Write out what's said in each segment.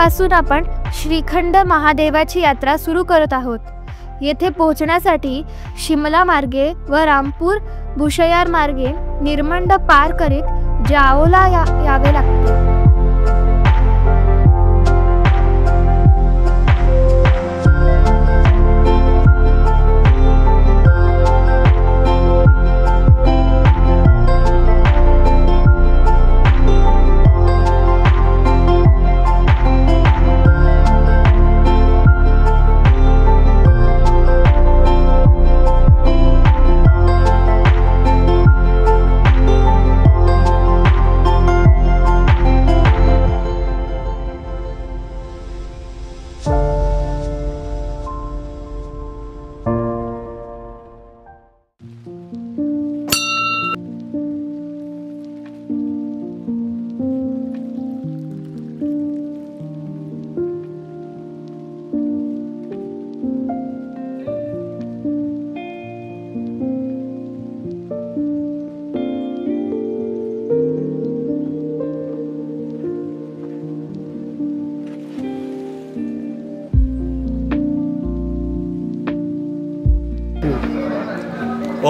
उद्यापासून आपण श्रीखंड महादेवाची यात्रा सुरू करत आहोत। येथे पोहोचण्यासाठी शिमला मार्गे व रामपूर भुशयार मार्गे निर्मंड पार करीत जाओला यावे लागते।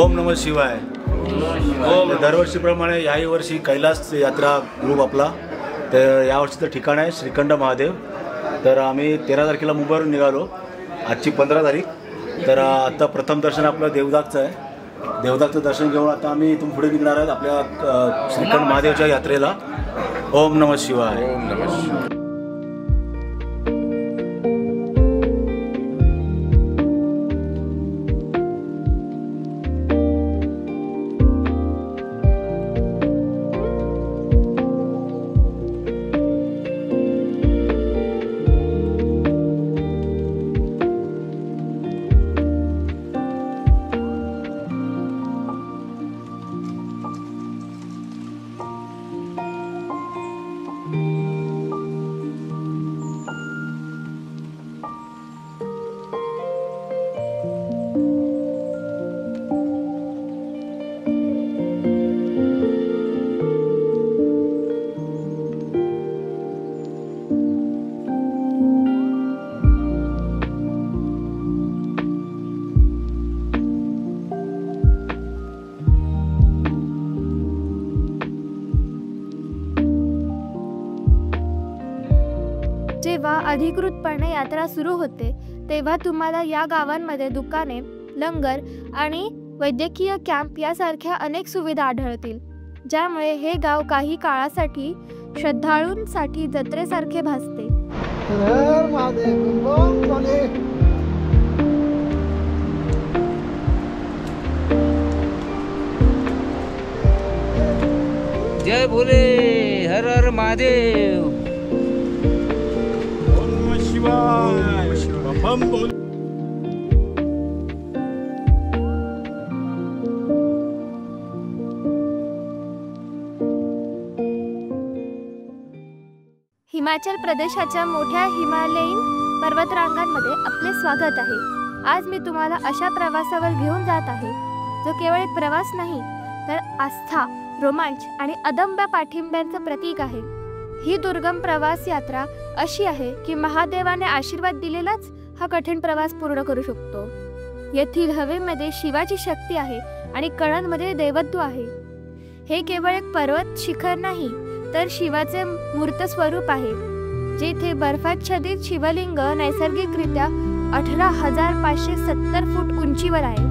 ओम नमः शिवाय। दरवर्षीप्रमाणे याही वर्षी कैलास यात्रा ग्रुप आपला तर यावर्षीचं ठिकाण आहे श्रीखंड महादेव। तर आम्ही 13 तारखेला मुंबईवरून निघालो, आजची 15 तारीख। तर आता प्रथम दर्शन आपलं देवदागचं आहे। देवदागचं दर्शन घेऊन आता आम्ही इथून पुढे निघणार आहोत आपल्या श्रीखंड महादेवच्या यात्रेला। ओम नमः शिवाय। ओम नमः शिवाय। जेव्हा अधिकृतपणे यात्रा सुरू होते तेव्हा तुम्हाला या गावांमध्ये दुकाने, लंगर आणि वैद्यकीय कॅम्प यासारख्या अनेक सुविधा आढळतील, ज्यामुळे हे गाव काही काळासाठी श्रद्धाळूंसाठी जत्रेसारखे भासते। जय भोले, हर हर महादेव। हिमाचल प्रदेशाच्या मोठ्या हिमालयीन पर्वतरांगांमध्ये आपले स्वागत आहे। आज मी तुम्हाला अशा प्रवासावर घेऊन जात आहे जो केवळ एक प्रवास नाही तर आस्था, रोमांच आणि अदम्य पाठिंब्याचं प्रतीक आहे। ही दुर्गम प्रवास यात्रा अशी आहे की महादेवाने आशीर्वाद दिलेलाच हा कठीण प्रवास पूर्ण करू शकतो। येथील हवेमध्ये शिवाची शक्ती आहे आणि कणांमध्ये देवत्व आहे। हे केवळ एक पर्वत शिखर नाही तर शिवाचे मूर्त स्वरूप आहे, जेथे बर्फाच्छादित शिवलिंग नैसर्गिकरित्या 18,570 फूट उंचीवर आहे।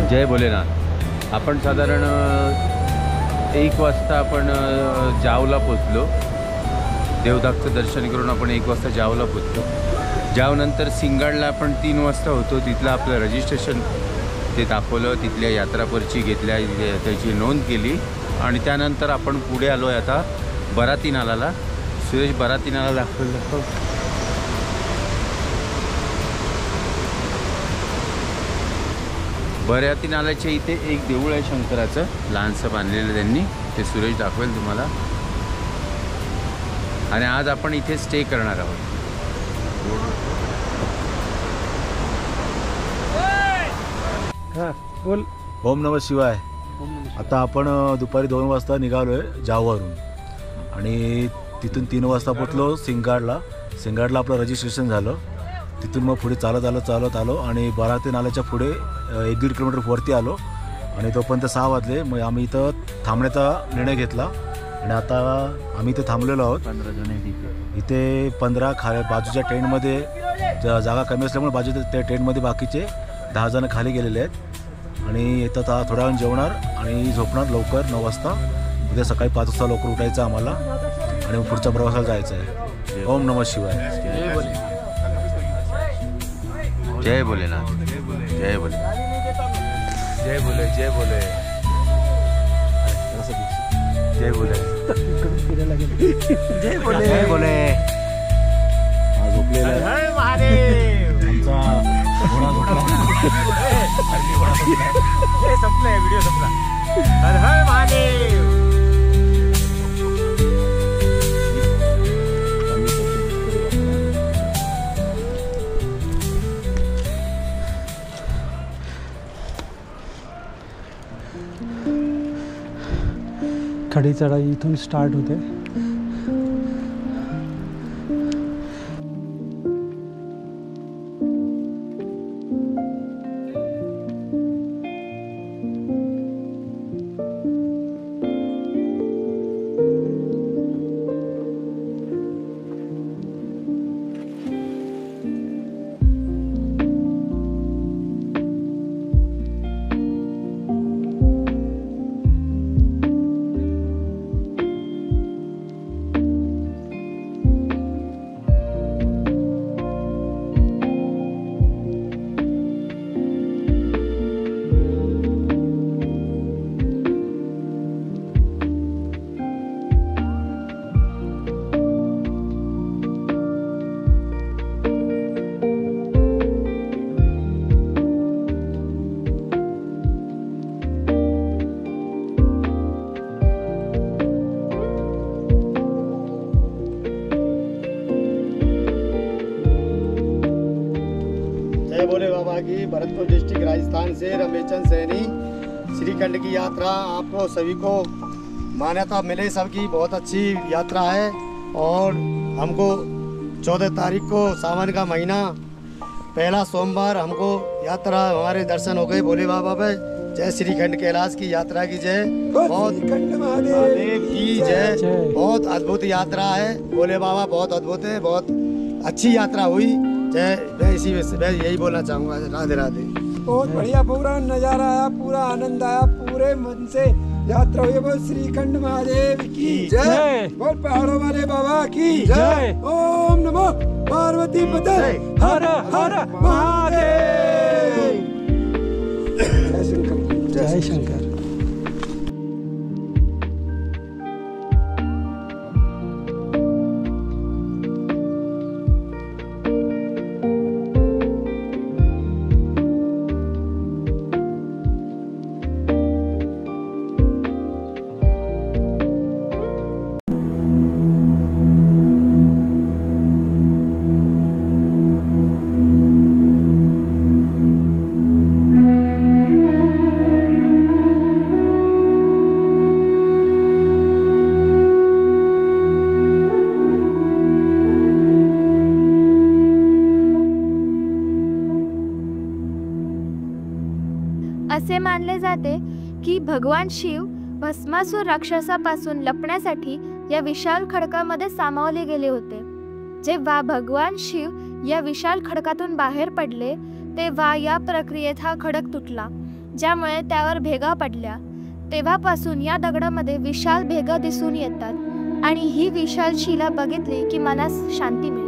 जय भोलेनाथ. आपण साधारण 1 वाजता आपण जावला पोचलो. देवदागचं दर्शन करून आपण 1 वाजता जावला पोचलो. जावनंतर सिंगाडला आपण 3 वाजता होतो. तिथलं आपलं रजिस्ट्रेशन ते दाखवलं, तिथल्या यात्रा पर्ची घेतल्या, त्याची नोंद केली आणि त्यानंतर आपण पुढे आलो आहे आता बराती नालाला. सुरेश बराती नाला दाखवलं. बराती नाल्याच्या इथे एक देऊळ आहे शंकराचं, लहानसं बांधलेलं त्यांनी, ते सुरेश दाखवेल तुम्हाला. आणि आज आपण इथे स्टे करणार आहोत. बोल. ओम नमः शिवाय. आता आपण दुपारी 2 वाजता निघालो आहे जाववरून आणि तिथून 3 वाजता पोचलो सिंगाडला. सिंगाडला आपलं रजिस्ट्रेशन झालं. तिथून मग पुढे चालत आलो आणि बराती नाल्याच्या पुढे 1-1.5 किलोमीटर वरती आलो आणि तोपर्यंत 6 वाजले. मग आम्ही इथं थांबण्याचा निर्णय घेतला आणि आता आम्ही इथे थांबलेलो आहोत. 15 जण इथे 15 बाजूच्या टेंटमध्ये जागा कमी असल्यामुळे बाजूच्या त्या टेंटमध्ये बाकीचे 10 जण खाली गेलेले आहेत आणि येतात थोड्या वेळ जेवणार आणि झोपणार लवकर 9 वाजता. उद्या सकाळी 5 वाजता लवकर उठायचं आम्हाला आणि पुढच्या प्रवासाला जायचं आहे. ओम नमः शिवाय. जय भोलेनाथ. जय भोले. जय भोले. जय भोले. जय भोले. जय भोले. जय भोले. हा झोपलेला आहे आमचा घोडा झोपला. संपलाय व्हिडिओ संपला. हर हर महादेव. खडी चढाई इथून स्टार्ट होते. भोले बाबा की भरतपुर डिस्ट्रिक्ट राजस्थान से रमेशचंद सैनी श्रीखंड की यात्रा आपको सभी को मान्यता मिले. सबकी बहुत अच्छी यात्रा है और हमको 14 तारीख को सावन का महीना पहला सोमवार हमको यात्रा हमारे दर्शन हो गए भोले बाबा पे. जय श्रीखंड कैलाश की यात्रा की जय. बहुत महादेव की जय. बहुत अद्भुत यात्रा है. भोले बाबा बहुत अद्भुत है. बहुत अच्छी यात्रा हुई. जय. मैं यही बोलना चाहूँगा. राधे राधे. बहुत बढ़िया पूरा नज़ारा आया, पूरा आनंद आया, पूरे मन से यात्रा हुई. बोल श्रीखंड महादेव की जय. बोल पहाड़ों वाले बाबा की जय. ओम नमो पार्वती पते हर हर महादेव. जय शंकर. जय शंकर. असे मानले जाते की भगवान शिव भस्मासूर राक्षसापासून लपण्यासाठी या विशाल खडकामध्ये सामावले गेले होते. जेव्हा भगवान शिव या विशाल खडकातून बाहेर पडले तेव्हा या प्रक्रियेत हा खडक तुटला. ज्यामुळे त्यावर भेगा पडल्या. तेव्हापासून या दगडामध्ये विशाल भेगा दिसून येतात आणि ही विशाल शिला बघितली की मनास शांती मिळते.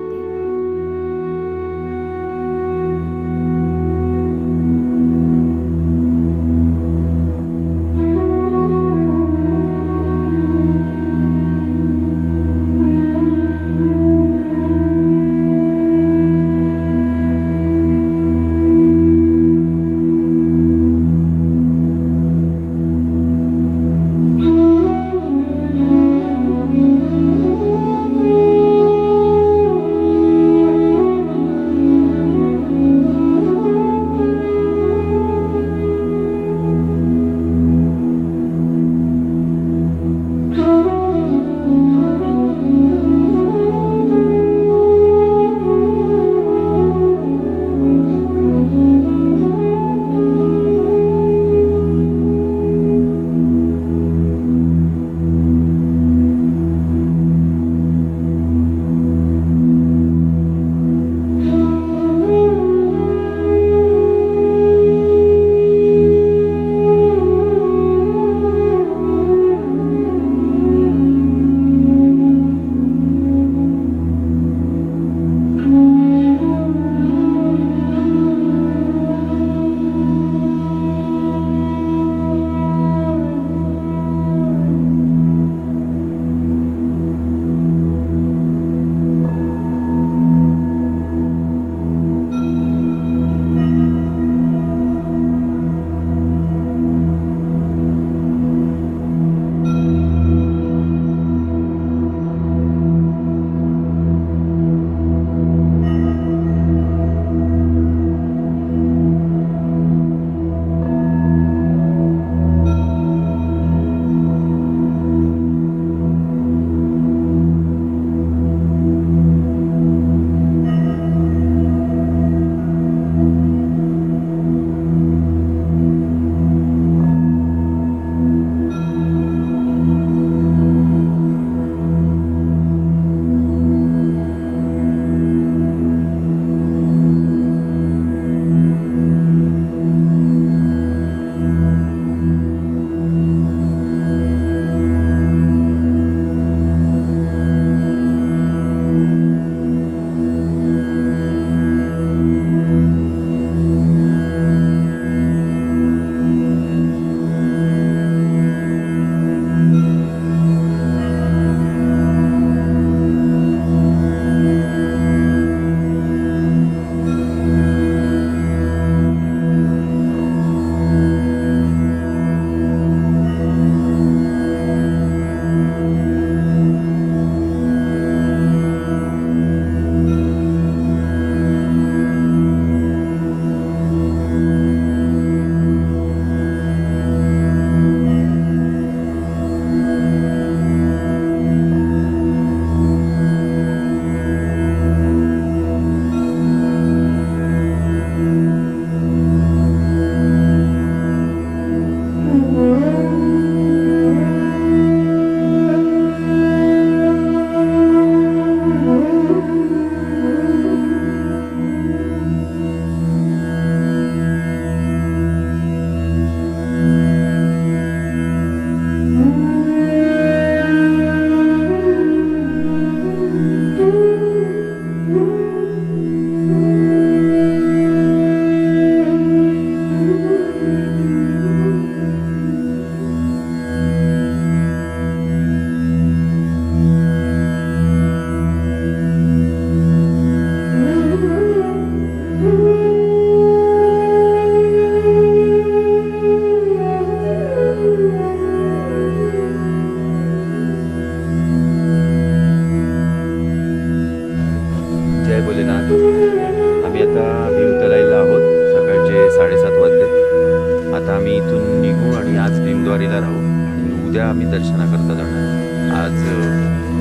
वारीला राहू आणि उद्या आम्ही दर्शनाकरता जाणार. आज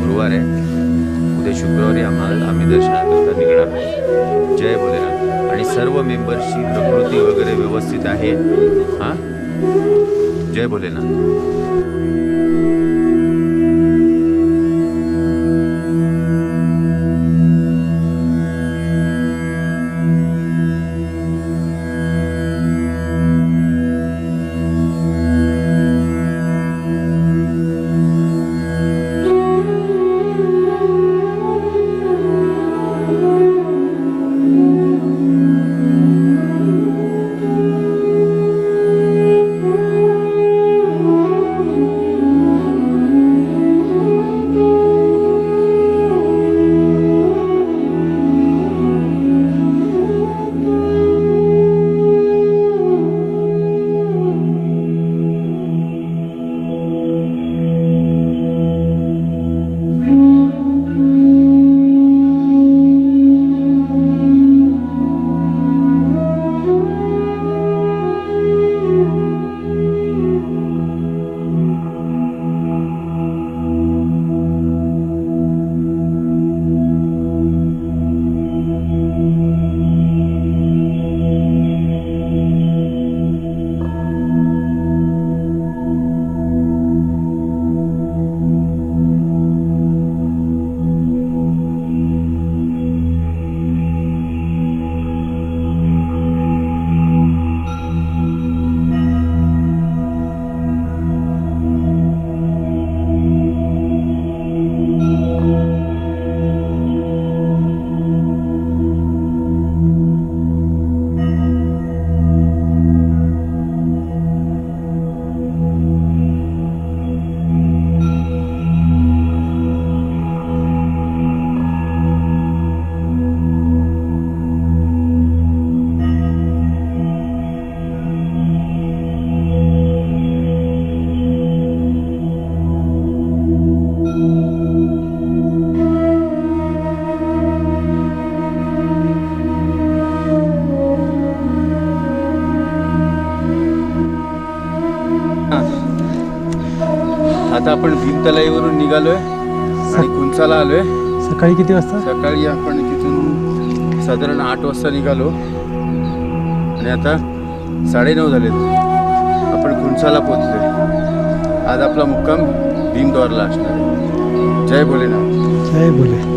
गुरुवार आहे, उद्या शुक्रवारी आम्ही दर्शनाकरता निघणार आहोत. जय भोलेनाथ. आणि सर्व मेंबर्सची प्रकृती वगैरे व्यवस्थित आहे. हां, जय भोलेनाथ. आता आपण भीमतलाईवरून निघालोय आणि कुंचाला आलोय. सकाळी किती वाजता? सकाळी आपण तिथून साधारण 8 वाजता निघालो आणि आता 9:30 झालेत. आपण कुंचाला पोहोचलोय. आज आपला मुक्काम भीमद्वारला असणार आहे. जय भोलेनाथ. जय भोले.